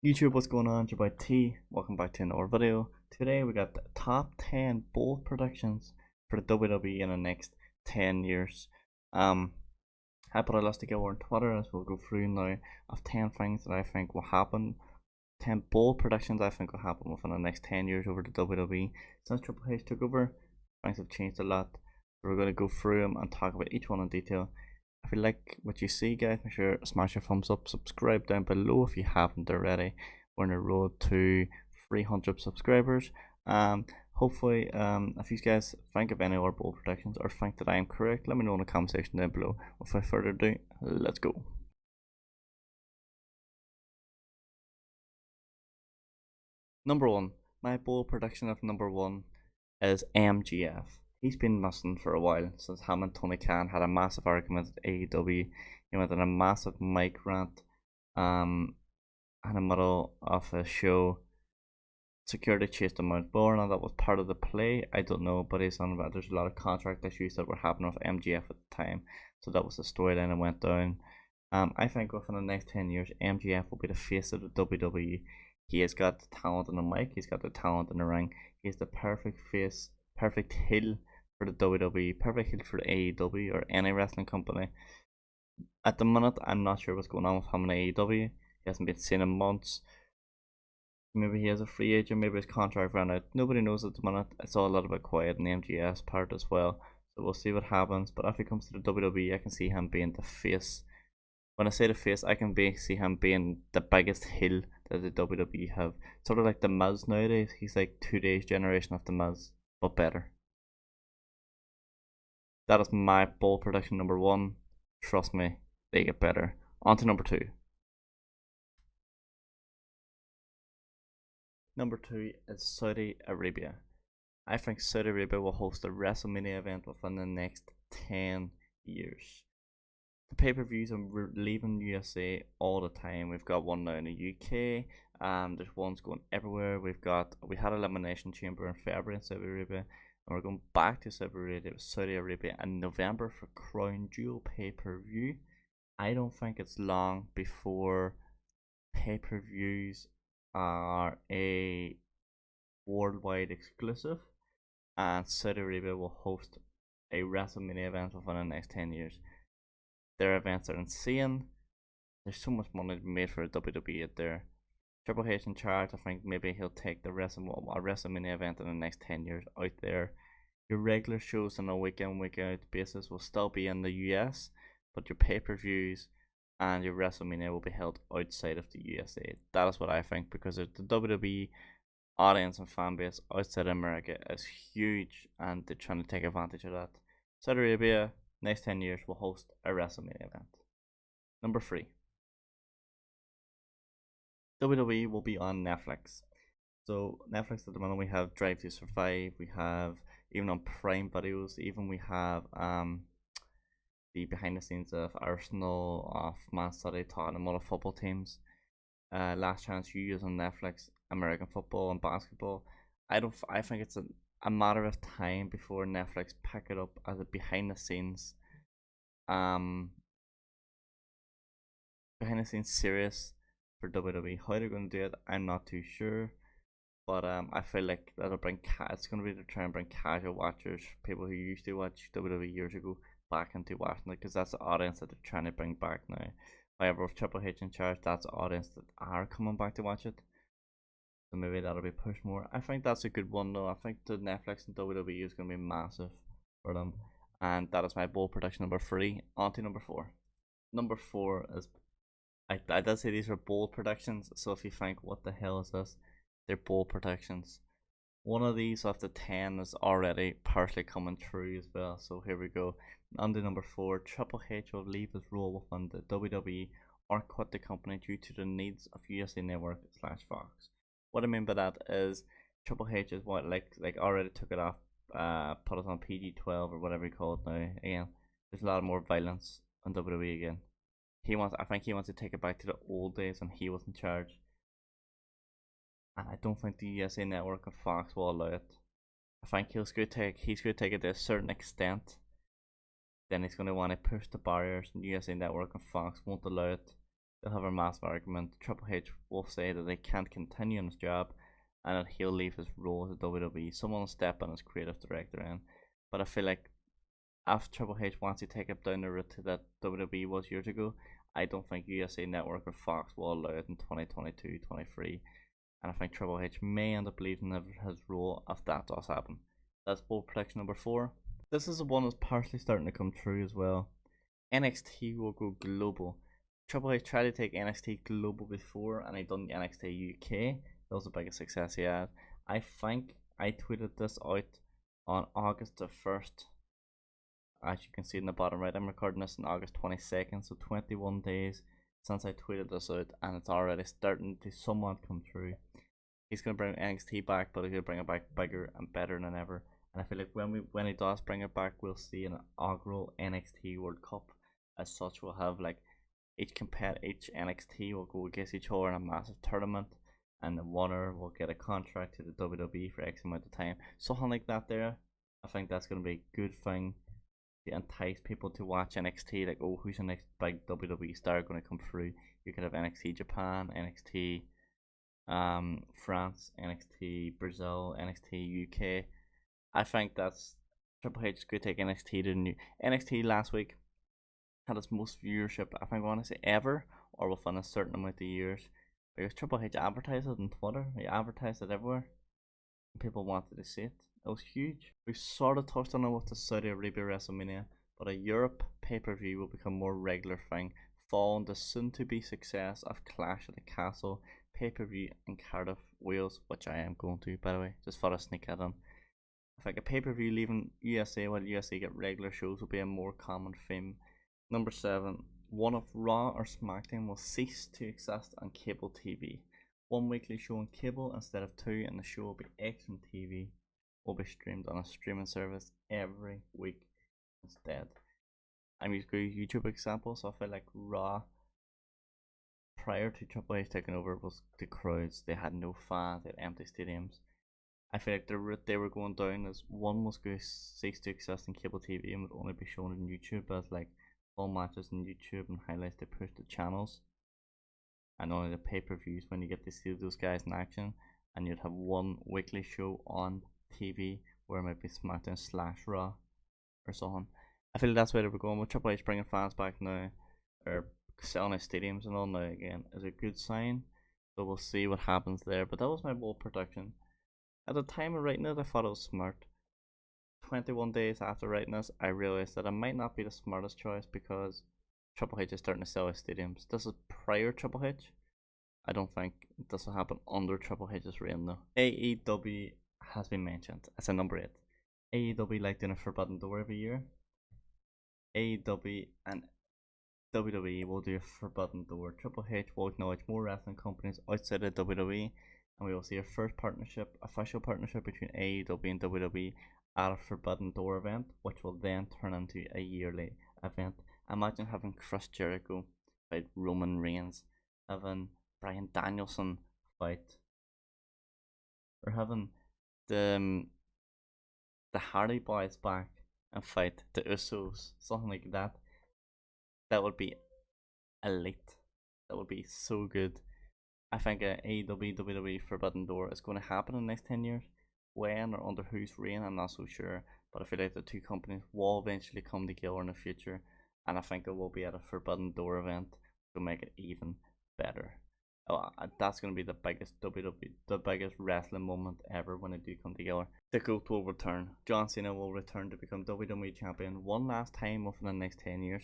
YouTube, what's going on? It's your boy T. Welcome back to another video. Today we got the top 10 bold predictions for the WWE in the next 10 years. I put a list together on Twitter as we'll go through now of 10 things that I think will happen. 10 bold predictions I think will happen within the next 10 years over the WWE. Since Triple H took over, things have changed a lot. So we're going to go through them and talk about each one in detail. If you like what you see, guys, make sure to smash your thumbs up, subscribe down below if you haven't already. We're on the road to 300 subscribers. Hopefully, if you guys think of any other bold predictions or think that I am correct, let me know in the comment section down below. Without further ado, let's go. Number one, my bold prediction of number one is MGF. He's been missing for a while since him and Tony Khan had a massive argument at AEW. He went on a massive mic rant in the middle of a show. Security chased him out. Whether or not that was part of the play, I don't know, but there's a lot of contract issues that were happening with MGF at the time. So that was the storyline that went down. I think within the next 10 years, MGF will be the face of the WWE. He has got the talent on the mic, he's got the talent in the ring, he's the perfect face, perfect heel for the WWE, perfect heel for the AEW or any wrestling company. At the minute, I'm not sure what's going on with him in AEW. He hasn't been seen in months. Maybe he has a free agent, maybe his contract ran out. Nobody knows at the minute. It's all a little bit quiet in the MGS part as well. So we'll see what happens. But if it comes to the WWE, I can see him being the face. When I say the face, I can see him being the biggest heel that the WWE have. Sort of like the Miz nowadays. He's like today's generation of the Miz, but better. That is my bold prediction number one. Trust me, they get better. On to number two. Number two is Saudi Arabia. I think Saudi Arabia will host a WrestleMania event within the next 10 years. The pay-per-views are leaving USA all the time. We've got one now in the UK. There's ones going everywhere. We had Elimination Chamber in February in Saudi Arabia, and we're going back to Saudi Arabia in November for Crown Jewel pay-per-view. I don't think it's long before pay-per-views are a worldwide exclusive, and Saudi Arabia will host a WrestleMania event within the next 10 years. Their events are insane. There's so much money to be made for a WWE out there. Triple H in charge, I think maybe he'll take the WrestleMania event in the next 10 years out there. Your regular shows on a week in, week out basis will still be in the US, but your pay-per-views and your WrestleMania will be held outside of the USA. That is what I think, because the WWE audience and fan base outside America is huge, and they're trying to take advantage of that. Saudi Arabia, next 10 years, will host a WrestleMania event. Number three, WWE will be on Netflix. So Netflix at the moment, we have Drive to Survive, we have even on Prime Videos, even we have the behind the scenes of Arsenal, of Man City, Tottenham, all the football teams. Last Chance U is on Netflix, American football and basketball. I think it's a matter of time before Netflix pick it up as a behind the scenes series for WWE. How they're going to do it, I'm not too sure, but I feel like that'll bring it's going to be to try and bring casual watchers, people who used to watch WWE years ago, back into watching it, because that's the audience that they're trying to bring back now. However, with Triple H in charge, that's the audience that are coming back to watch it. So maybe that'll be pushed more. I think that's a good one though. I think the Netflix and WWE is going to be massive for them. And that is my bold prediction number three. On to number four. Number four is, I did say these are bold predictions, so if you think what the hell is this, they're bold predictions. One of these of the 10 is already partially coming true as well, so here we go. On to number four, Triple H will leave his role within the WWE or quit the company due to the needs of USA Network / Fox. What I mean by that is Triple H is what like already took it off, put it on PG-12 or whatever you call it now. Again, there's a lot more violence on WWE again. I think he wants to take it back to the old days when he was in charge. And I don't think the USA Network and Fox will allow it. I think he's going to take it to a certain extent. Then he's going to want to push the barriers, and USA Network and Fox won't allow it. they'll have a massive argument. Triple H will say that they can't continue in his job and that he'll leave his role at the WWE. Someone will step in as creative director in. But I feel like after Triple H wants to take it down the route that WWE was years ago, I don't think USA Network or Fox will allow it in 2022-23. And I think Triple H may end up leaving his role if that does happen. That's bold prediction number 4. This is the one that's partially starting to come true as well. NXT will go global. Triple H tried to take NXT global before and he done NXT UK. That was the biggest success he had. I think I tweeted this out on August the 1st. As you can see in the bottom right, I'm recording this on August 22nd, so 21 days since I tweeted this out, and it's already starting to somewhat come true. He's going to bring NXT back, but he's going to bring it back bigger and better than ever. And I feel like when he does bring it back, we'll see an inaugural NXT World Cup. As such, we'll have like each NXT will go against each other in a massive tournament, and the winner will get a contract to the WWE for X amount of time. Something like that there. I think that's going to be a good thing to entice people to watch NXT. Like, oh, who's the next big WWE star going to come through? You could have NXT Japan, NXT France, NXT Brazil, NXT UK. I think that's Triple H could take NXT to new. NXT last week had its most viewership, I think I want to say ever, or within a certain amount of years, because Triple H advertised it on Twitter. He advertised it everywhere. People wanted to see it. It was huge. We've sort of touched on it with the Saudi Arabia WrestleMania, but a Europe pay-per-view will become a more regular thing, following the soon-to-be success of Clash at the Castle pay-per-view in Cardiff, Wales, which I am going to, by the way, just for a sneak at on. I think a pay-per-view leaving USA while USA get regular shows will be a more common theme. Number 7. One of Raw or SmackDown will cease to exist on cable TV. One weekly show on cable instead of 2, and the show will be X on TV. Will be streamed on a streaming service every week instead. I'm using a YouTube example, so I feel like Raw prior to Triple H taking over was the crowds. They had no fans, they had empty stadiums. I feel like the route they were going down is one was going to cease to exist in cable TV and would only be shown on YouTube as like full matches on YouTube and highlights they push to channels. And only the pay-per-views when you get to see those guys in action, and you'd have one weekly show on TV where it might be SmackDown / Raw or something. I feel that's where they were going with Triple H bringing fans back now, or selling out stadiums and all now again is a good sign. So we'll see what happens there. But that was my bold prediction. At the time of writing it, I thought it was smart. 21 days after writing this, I realized that it might not be the smartest choice because Triple H is starting to sell out stadiums. This is prior Triple H. I don't think this will happen under Triple H's reign though. AEW has been mentioned as a number 8. AEW like doing a Forbidden Door every year. AEW and WWE will do a Forbidden Door. Triple H will acknowledge more wrestling companies outside of WWE, and we will see a first official partnership between AEW and WWE at a Forbidden Door event, which will then turn into a yearly event. Imagine having Chris Jericho fight Roman Reigns, having Bryan Danielson fight, or having the Hardy Boys back and fight the Usos, something like that. That would be elite. That would be so good. I think AEW WWE Forbidden Door is going to happen in the next 10 years. When or under whose reign, I'm not so sure. But I feel like the two companies will eventually come together in the future, and I think it will be at a Forbidden Door event to make it even better. That's going to be the biggest the biggest wrestling moment ever when they do come together. The GOAT will return. John Cena will return to become WWE champion one last time within the next 10 years.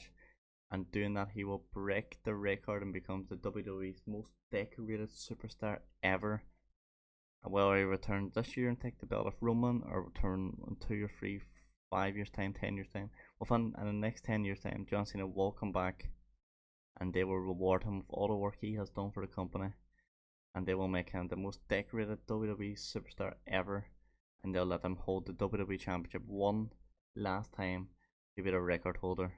And doing that, he will break the record and becomes the WWE's most decorated superstar ever. Will he return this year and take the belt of Roman, or return in 2 or 3, 5 years time, 10 years time? Within in the next 10 years time, John Cena will come back, and they will reward him for all the work he has done for the company, and they will make him the most decorated WWE superstar ever, and they'll let him hold the WWE Championship one last time to be the record holder.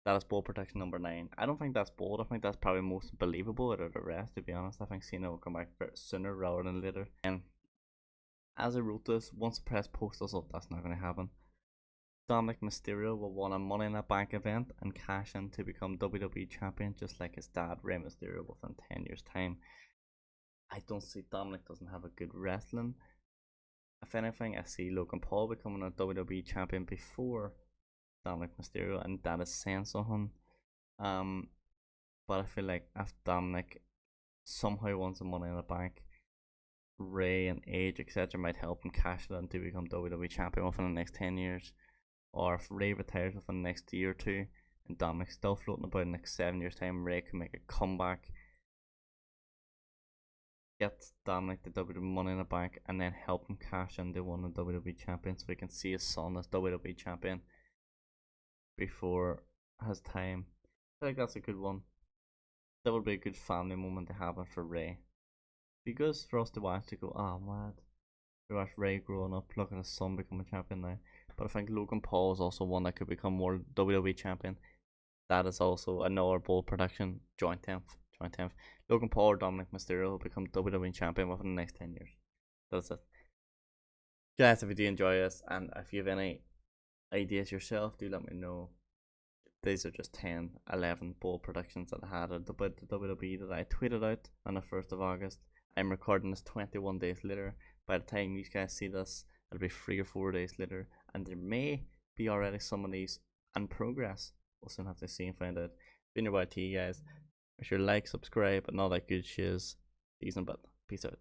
That is bold prediction number 9. I don't think that's bold. I think that's probably most believable out of the rest, to be honest. I think Cena will come back sooner rather than later. And as I wrote this, once the press posts us up, that's not going to happen. Dominic Mysterio will win a Money in the Bank event and cash in to become WWE champion, just like his dad Rey Mysterio within 10 years' time. I don't see Dominic doesn't have a good wrestling. If anything, I see Logan Paul becoming a WWE champion before Dominic Mysterio, and that is saying something. But I feel like if Dominic somehow wants the Money in the Bank, Ray and age etc. might help him cash it in to become WWE champion within the next 10 years. Or if Ray retires within the next year or two and Dominic's still floating about in the next 7 years' time, Ray can make a comeback, get Dominic the WWE Money in the Bank, and then help him cash in to one of the WWE champion so we can see his son as WWE champion before his time. I think that's a good one. That would be a good family moment to have for Ray. Because for us to watch to go, oh man, we watch Ray growing up, look at his son become a champion now. But I think Logan Paul is also one that could become more WWE champion. That is also another bold prediction. Joint 10th. Logan Paul or Dominic Mysterio will become WWE champion within the next 10 years. That's it. Guys, if you do enjoy this and if you have any ideas yourself, do let me know. These are just 10, 11 bold predictions that I had about the WWE that I tweeted out on the 1st of August. I'm recording this 21 days later. By the time you guys see this, it'll be 3 or 4 days later, and there may be already some of these in progress. We'll soon have to see and find out. Been your boy T, guys. Make sure to like, subscribe, and all that good shiz. Peace and bit. Peace out.